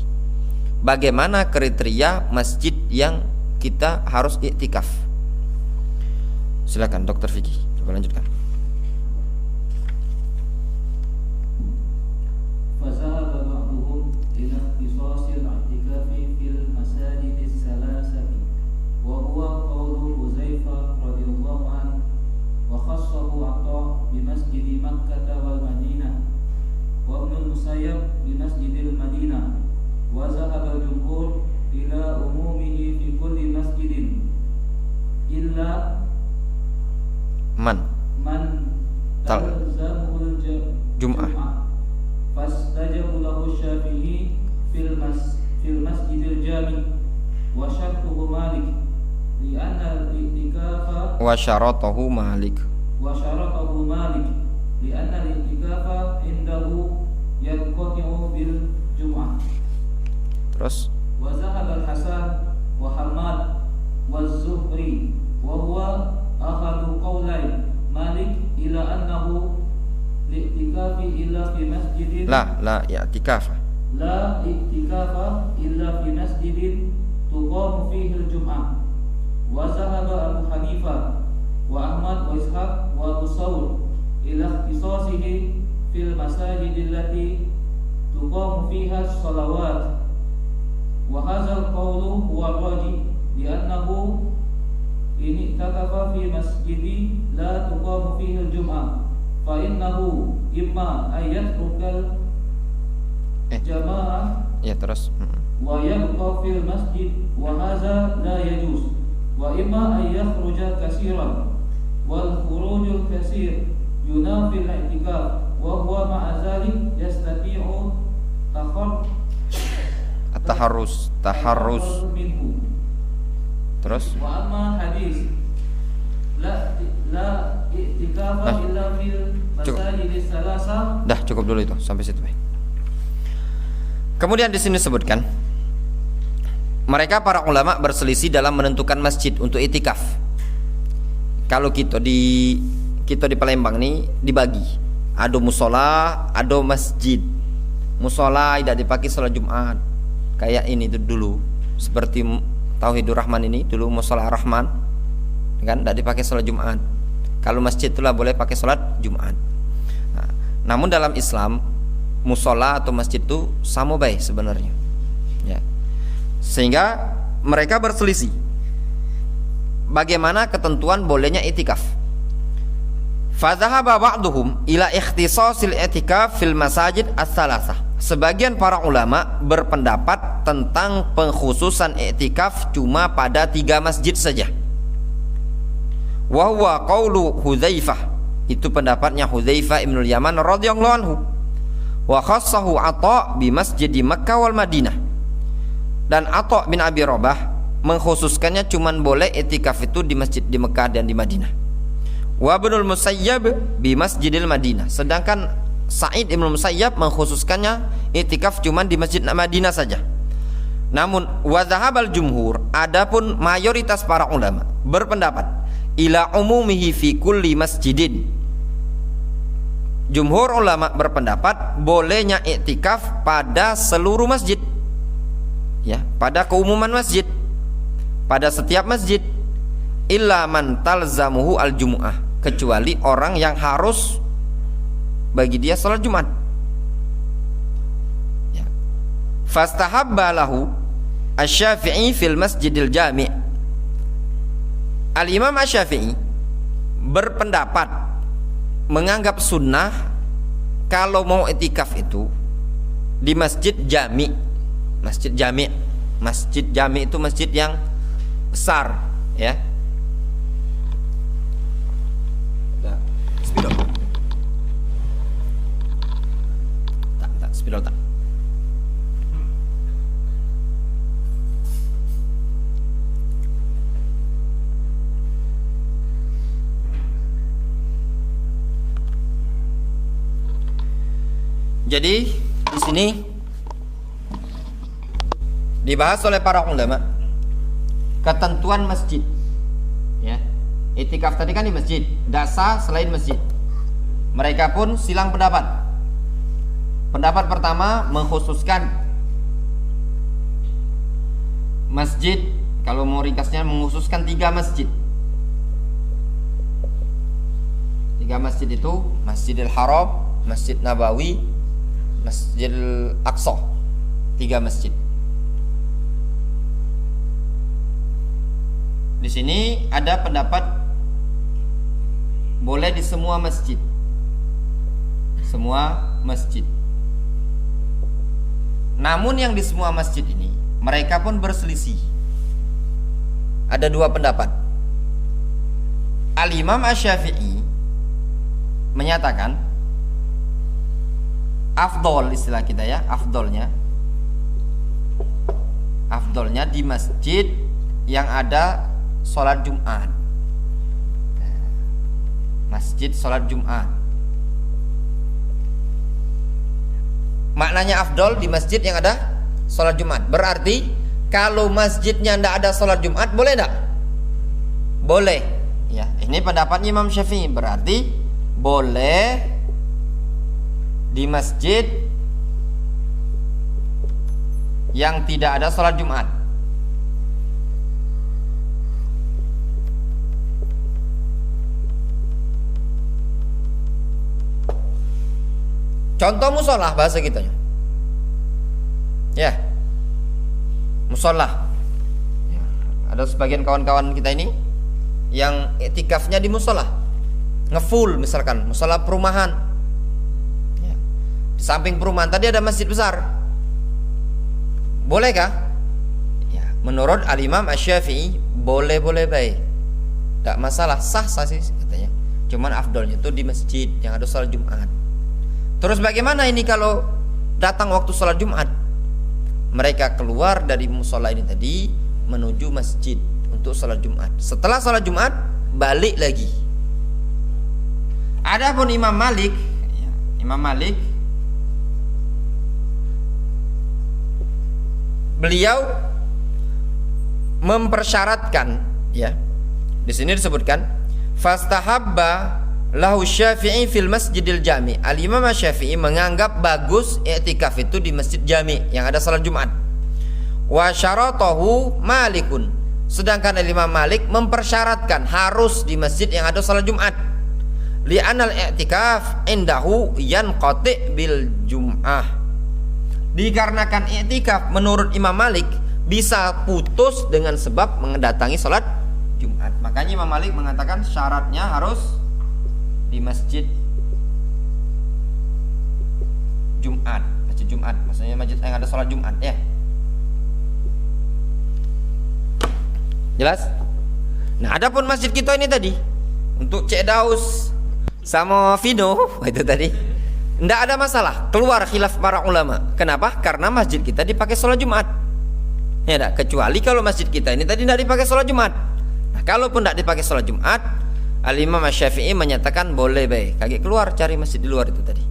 Bagaimana kriteria masjid yang kita harus iktikaf? Silakan Dr. Vicky, coba lanjutkan. Fazahaba ba'duhum ila ikhtisasil i'tikafi fil masajidis salasati wa huwa qawlu Huzaifah radhiyallahu anhu wa khassahu Atha bi masjidi Makkah wal Madinah wa Ibnu Musayyab bi masjidil Madinah wa zahaba al-jumhur ila umumihi fi kulli masjidin illa man talzamul jum'ah fastajabu lahu Syafi'i fil masjidil jami wa syartuhu Malik li'anna al-i'tikafa Wa syaratahu Malik li'anna al-i'tikafa indahu yanqati'u bil jum'ah. Terus wa zahaba al-Hasan wa Hamad wa Zuhri wa huwa akhadu qawlai Malik ila annahu li'tikafi illa fi masjidin la i'tikafa illa fi masjidin tuqamu fihi al-jum'ah wa zahaba Abu Hanifah wa Ahmad wa Ishaq wa Abu Thawr ila ikhtisasihi fil masajid allati tuqamu fiha as-salawat wa hadha al-qawlu huwa rajih li'annahu ini i'takafa fi masjidi la tuqamu fihi al-jum'ah fa innahu imma ayatrukal jamaah ya terus wa yabqa fil masjid wa hadza la yajuz wa imma ayakhruja kaseeran wal khurujul kaseer yunafi al-i'tikaf wa huwa ma'a dhalik yastati'u taharrus minhu. Terus Wa amma hadis la i'tikafa illa fil masajidis salasa. Dah cukup dulu itu sampai situ. Kemudian di sini disebutkan mereka para ulama berselisih dalam menentukan masjid untuk itikaf. Kalau kita di Palembang nih dibagi, ada musola, ada masjid. Musola tidak dipakai salat Jumat. Kayak ini tuh dulu seperti Tauhidur Rahman ini dulu musola Rahman kan tidak dipakai sholat Jumat. Kalau masjid itulah boleh pakai sholat Jumat. Namun dalam Islam musola atau masjid itu sama baik sebenarnya. Ya. Sehingga mereka berselisih bagaimana ketentuan bolehnya i'tikaf. Fadhahaba ba'duhum ila ikhtisasil i'tikaf fil masajid as-salasah. Sebagian para ulama berpendapat tentang pengkhususan i'tikaf cuma pada 3 masjid saja. Wa huwa qaulu Hudzaifah, itu pendapatnya Hudzaifah ibnul Yaman radhiyallahu anhu. Wa khassahu Atha bi masjid Makkah wal Madinah. Dan Atha bin Abi Rabah mengkhususkannya cuman boleh i'tikaf itu di masjid di Mekah dan di Madinah. Wa Ibnul Musayyab bi Masjidil Madinah. Sedangkan Sa'id Ibnul Musayyab mengkhususkannya i'tikaf cuman di Masjid Madinah saja. Namun wa dhahabal jumhur, adapun mayoritas para ulama berpendapat ila umumihi fi kulli masjidin. Jumhur ulama berpendapat bolehnya i'tikaf pada seluruh masjid. Ya, pada keumuman masjid, pada setiap masjid, illa man talzamuhu al-jumu'ah, kecuali orang yang harus bagi dia salat Jumat. Ya. Fastahabba lahu asy-Syafi'i fil Masjidil Jami'. Al-Imam Asy-Syafi'i berpendapat menganggap sunnah kalau mau i'tikaf itu di Masjid Jami'. Masjid Jami'. Masjid Jami' itu masjid yang besar, ya. Spidol. Tak, spidol tak. Jadi di sini dibahas oleh para ulama ketentuan masjid. Ya. I'tikaf tadi kan di masjid, dasa selain masjid. Mereka pun silang pendapat. Pendapat pertama mengkhususkan masjid, kalau mau ringkasnya mengkhususkan 3 masjid. 3 masjid itu Masjidil Haram, Masjid Nabawi, Masjidil Aqsa. 3 masjid. Di sini ada pendapat boleh di semua masjid. Semua masjid. Namun yang di semua masjid ini mereka pun berselisih. Ada 2 pendapat. Al-Imam Asy-Syafi'i menyatakan afdol, istilah kita ya, afdolnya di masjid yang ada sholat Jumat. Masjid sholat Jumat. Maknanya afdol di masjid yang ada sholat Jumat. Berarti kalau masjidnya tidak ada sholat Jumat, boleh tidak? Boleh. Ya, ini pendapatnya Imam Syafi'i. Berarti boleh di masjid yang tidak ada sholat Jumat. Contoh musola bahasa kita ya, musola ya. Ada sebagian kawan-kawan kita ini yang i'tikafnya di musola, ngefull misalkan musola perumahan ya. Di samping perumahan tadi ada masjid besar, bolehkah? Ya, menurut Al-Imam Asy-Syafi'i boleh baik, tidak masalah, sah sih katanya. Cuman afdolnya itu di masjid yang ada sholat Jumat. Terus bagaimana ini kalau datang waktu sholat Jumat? Mereka keluar dari musola ini tadi menuju masjid untuk sholat Jumat. Setelah sholat Jumat balik lagi. Adapun Imam Malik beliau mempersyaratkan, ya. Di sini disebutkan fastahabba lahu Syafi'i fil Masjidil Jami'. Al-Imam Syafi'i menganggap bagus i'tikaf itu di Masjid Jami' yang ada salat Jumat. Wa syaratahu Malikun. Sedangkan Imam Malik mempersyaratkan harus di masjid yang ada salat Jumat. li'anal i'tikaf indahu yanqati bil jum'ah. Dikarenakan i'tikaf menurut Imam Malik bisa putus dengan sebab mendatangi sholat Jumat. Makanya Imam Malik mengatakan syaratnya harus di masjid Jumat. Masjid Jumat, maksudnya masjid yang ada sholat Jumat ya. Jelas? Nah, adapun masjid kita ini tadi untuk Cek Daus sama Vino itu tadi tidak ada masalah, keluar khilaf para ulama. Kenapa? Karena masjid kita dipakai sholat Jumat. Ya enggak, kecuali kalau masjid kita ini tadi tidak dipakai sholat Jumat. Nah, kalaupun tidak dipakai sholat Jumat, Al-Imam Asy-Syafi'i menyatakan boleh baik kaki keluar cari masjid di luar itu tadi.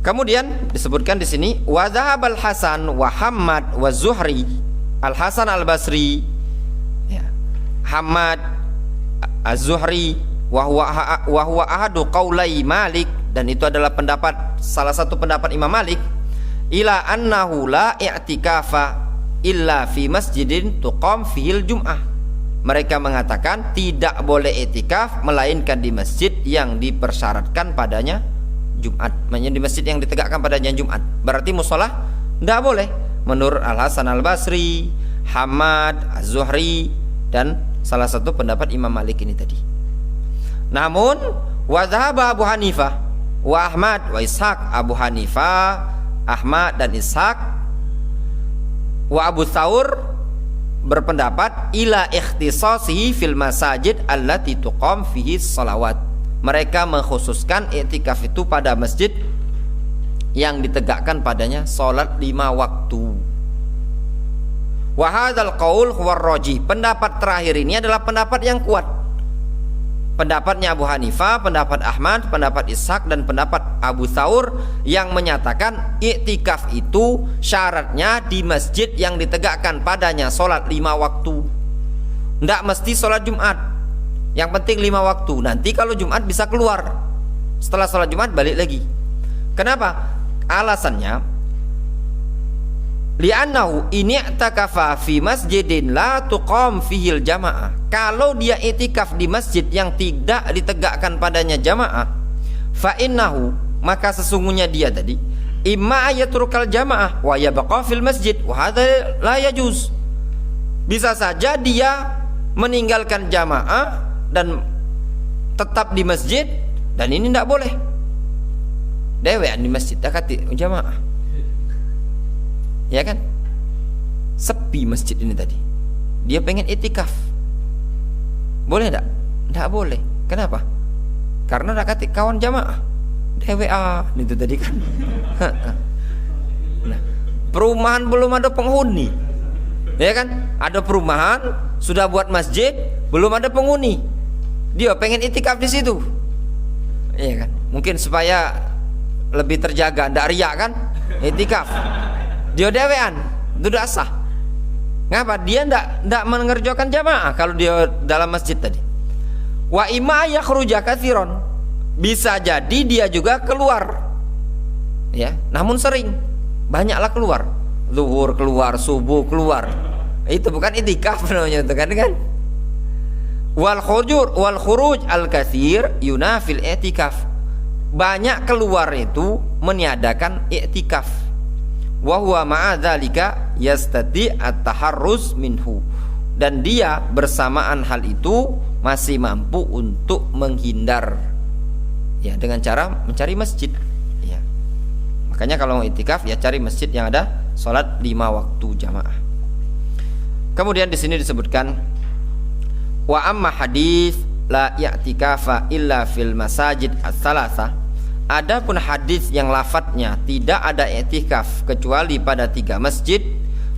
Kemudian disebutkan di sini wa dhahabal Hasan wa Hammad wa Zuhri. Al-Hasan Al-Basri, ya, Hammad Az-Zuhri wa huwa ahadu qaulai Malik, dan itu adalah pendapat salah satu pendapat Imam Malik, ila annahu la i'tikafa illa fi masjidin tuqam fihil jum'ah. Mereka mengatakan tidak boleh i'tikaf melainkan di masjid yang dipersyaratkan padanya Jumat. Maksudnya di masjid yang ditegakkan padanya Jumat. Berarti musola tidak boleh menurut Al-Hasan Al-Basri, Hamad Az-Zuhri, dan salah satu pendapat Imam Malik ini tadi. Namun wa dhahaba Abu Hanifah wa Ahmad wa Ishaq, Abu Hanifah, Ahmad dan Ishaq wa Abu Thawr berpendapat ila ikhtisasihi fil masajid allati tuqam fihi shalawat. Mereka mengkhususkan i'tikaf itu pada masjid yang ditegakkan padanya salat 5 waktu. Wa hadzal qaul huwa ar-rajih. Pendapat terakhir ini adalah pendapat yang kuat. Pendapatnya Abu Hanifah, pendapat Ahmad, pendapat Ishaq, dan pendapat Abu Thawr yang menyatakan i'tikaf itu syaratnya di masjid yang ditegakkan padanya salat 5 waktu. Tidak mesti salat Jumat. Yang penting 5 waktu. Nanti kalau Jumat bisa keluar. Setelah salat Jumat balik lagi. Kenapa? Alasannya li'annahu in i'takafa fi masjidin la tuqam fihil jamaah. Kalau dia i'tikaf di masjid yang tidak ditegakkan padanya jamaah, fa innahu, maka sesungguhnya dia tadi imma ayatrukal jamaah wa yabqa fil masjid wa hadza la yajuz. Bisa saja dia meninggalkan jamaah dan tetap di masjid, dan ini tidak boleh. Dewean di masjid dakati jamaah, ya kan? Sepi masjid ini tadi, dia pengen itikaf, boleh tidak? Tidak boleh. Kenapa? Karena dakati kawan jamaah, DWA itu tadi kan. Nah, perumahan belum ada penghuni, ya kan? Ada perumahan sudah buat masjid, belum ada penghuni, dia pengen itikaf di situ, ya kan? Mungkin supaya lebih terjaga, ndak riak kan? Itikaf. Dia dewean, itu dah sah. Ngapa? Dia ndak mengerjakan jamaah kalau dia dalam masjid tadi. Wa imma yakhruja katsiran. Bisa jadi dia juga keluar. Ya, namun sering. Banyaklah keluar. Zuhur keluar, subuh keluar. Itu bukan itikaf namanya itu kan? Wal khuruj al-katsir yunafil i'tikaf. Banyak keluar itu meniadakan i'tikaf. Wa huwa ma'a dzalika yastati at-taharruz minhu. Dan dia bersamaan hal itu masih mampu untuk menghindar, ya, dengan cara mencari masjid, ya. Makanya kalau mau i'tikaf ya cari masjid yang ada salat 5 waktu jamaah. Kemudian di sini disebutkan wa amma hadis la i'tikafa illa fil masajid ats-tsalatsa. Adapun hadis yang lafadznya tidak ada i'tikaf kecuali pada 3 masjid,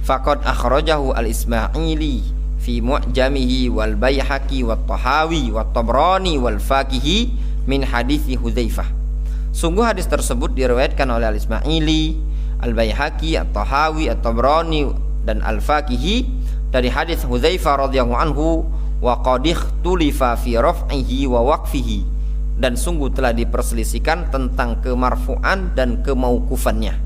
faqad akhrajahu al-Ismaili fi mu'jamihi wal Baihaqi wat Tahawi wat Tabrani wal Faqihi min hadits Hudzaifah. Sungguh hadis tersebut diriwayatkan oleh al-Ismaili, al-Baihaqi, at-Tahawi, at-Tabrani dan al-Faqihi dari hadis Hudzaifah radhiyallahu anhu, wa qad ikhtulifa fi raf'ihi wa waqfihi, dan sungguh telah diperselisihkan tentang kemarfu'an dan kemauqufannya.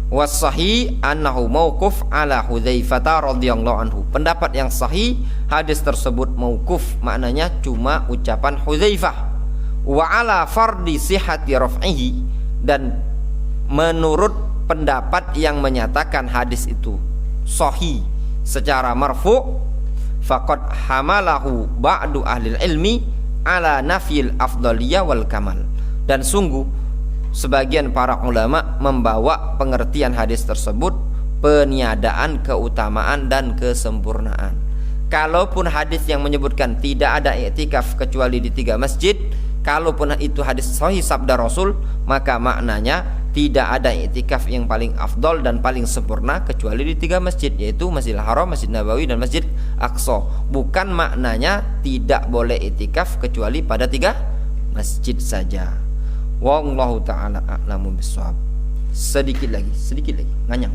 Was sahih annahu mauquf ala Hudzaifah radhiyallahu anhu. Pendapat yang sahih, hadis tersebut mauquf, maknanya cuma ucapan Hudzaifah. Wa ala fardi sihhati raf'ihi, dan menurut pendapat yang menyatakan hadis itu sahih secara marfu', faqad hamalahu ba'du ahli ilmi ala nafyil afdaliyah wal kamal. Dan sungguh sebagian para ulama membawa pengertian hadis tersebut peniadaan keutamaan dan kesempurnaan. Kalaupun hadis yang menyebutkan tidak ada i'tikaf kecuali di 3 masjid, kalaupun itu hadis sahih sabda Rasul, maka maknanya tidak ada i'tikaf yang paling afdol dan paling sempurna kecuali di 3 masjid, yaitu Masjidil Haram, Masjid Nabawi, dan Masjid Aqsa. Bukan maknanya tidak boleh i'tikaf kecuali pada 3 masjid saja. Wallahu ta'ala a'lamu bissawab. Sedikit lagi, nganyang.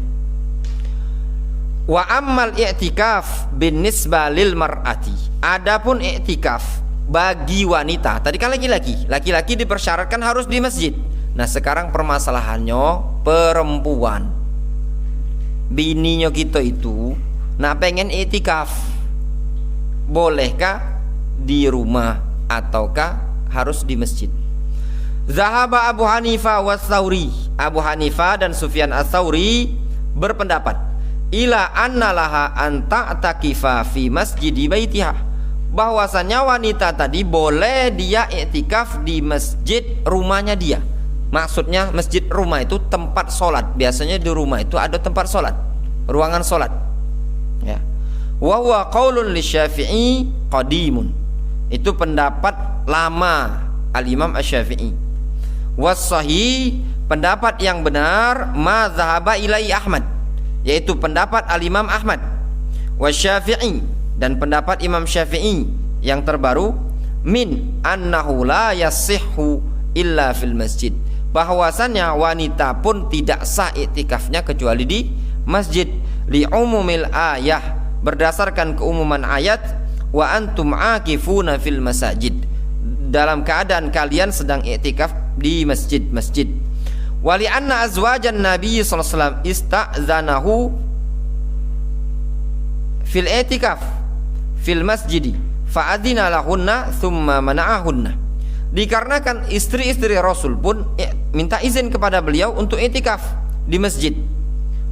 Wa ammal i'tikaf binisba lil mar'ati. Adapun i'tikaf bagi wanita, tadi kan laki-laki dipersyaratkan harus di masjid. Nah, sekarang permasalahannya perempuan, bininya kita itu nah pengen i'tikaf, bolehkah di rumah ataukah harus di masjid? Zahaba Abu Hanifah wa Tsauri. Abu Hanifah dan Sufyan Ats-Tsauri berpendapat ila anna laha an ta'takifa fi masjidi baitiha, bahwasanya wanita tadi boleh dia i'tikaf di masjid rumahnya dia. Maksudnya masjid rumah itu tempat sholat. Biasanya di rumah itu ada tempat sholat, ruangan sholat, ya. Wa huwa qaulun lisyafi'i qadimun. Itu pendapat lama Al-Imam Asy-Syafi'i. Was-sahih, pendapat yang benar, ma dzahaba ilai Ahmad, yaitu pendapat Al-Imam Ahmad. Wasy-Syafi'i, dan pendapat Imam Syafi'i yang terbaru, min annahu la yasihhu illa fil masjid, bahwasannya wanita pun tidak sah i'tikafnya kecuali di masjid. Li umumil ayah, berdasarkan keumuman ayat, wa antum akifuna fil masajid, dalam keadaan kalian sedang i'tikaf di masjid-masjid. Wali anna azwajan Nabi sallallahu alaihi wasallam ista'zanahu fil i'tikaf fil masjidi fa'adina lahunna thumma mana'ahunna. Dikarenakan istri-istri Rasul pun minta izin kepada beliau untuk i'tikaf di masjid,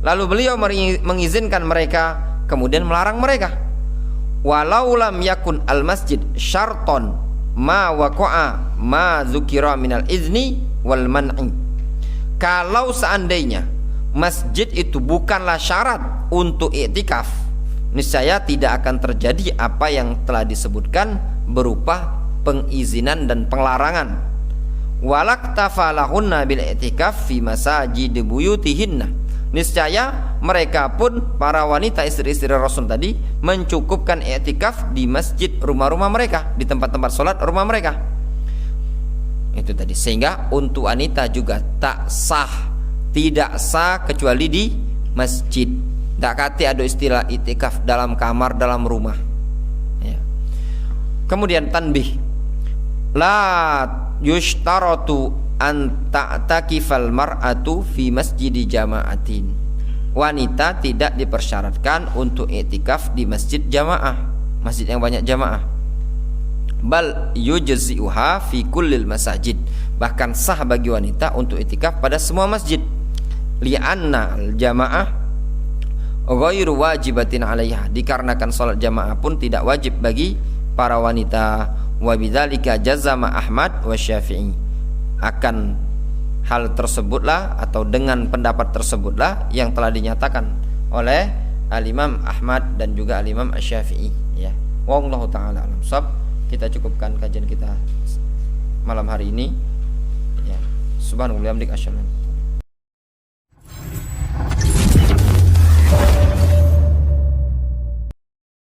lalu beliau mengizinkan mereka, kemudian melarang mereka. Walau lam yakun al masjid syarton ma waqa'a ma dzukira minal izni wal man'i. Kalau seandainya masjid itu bukanlah syarat untuk i'tikaf, niscaya tidak akan terjadi apa yang telah disebutkan berupa pengizinan dan penglarangan. Walaktafalahunna bil i'tikaf fi masajid buyutihinna. Niscaya mereka pun, para wanita istri-istri Rasul tadi, mencukupkan i'tikaf di masjid rumah-rumah mereka, di tempat-tempat sholat rumah mereka. Itu tadi, sehingga untuk wanita juga tidak sah kecuali di masjid. Tak kati ada istilah i'tikaf dalam kamar, dalam rumah, ya. Kemudian tanbih, la yushtaratu an ta'takifal mar'atu fi masjidi jama'atin. Wanita tidak dipersyaratkan untuk i'tikaf di masjid jamaah, masjid yang banyak jamaah. Bal yujzi'uha fi kullil masajid, bahkan sah bagi wanita untuk i'tikaf pada semua masjid. Li'anna al-jamaah ghairu wajibatin 'alaiha, dikarenakan salat jamaah pun tidak wajib bagi para wanita. Wa bidzalika jazama Ahmad wa Syafi'i. Akan hal tersebutlah, atau dengan pendapat tersebutlah yang telah dinyatakan oleh Al-Imam Ahmad dan juga Al-Imam Asy-Syafi'i, ya. Wallahu ta'ala alam shawab. Kita cukupkan kajian kita malam hari ini, ya. Subhanallah wa bihamdihi asyhadu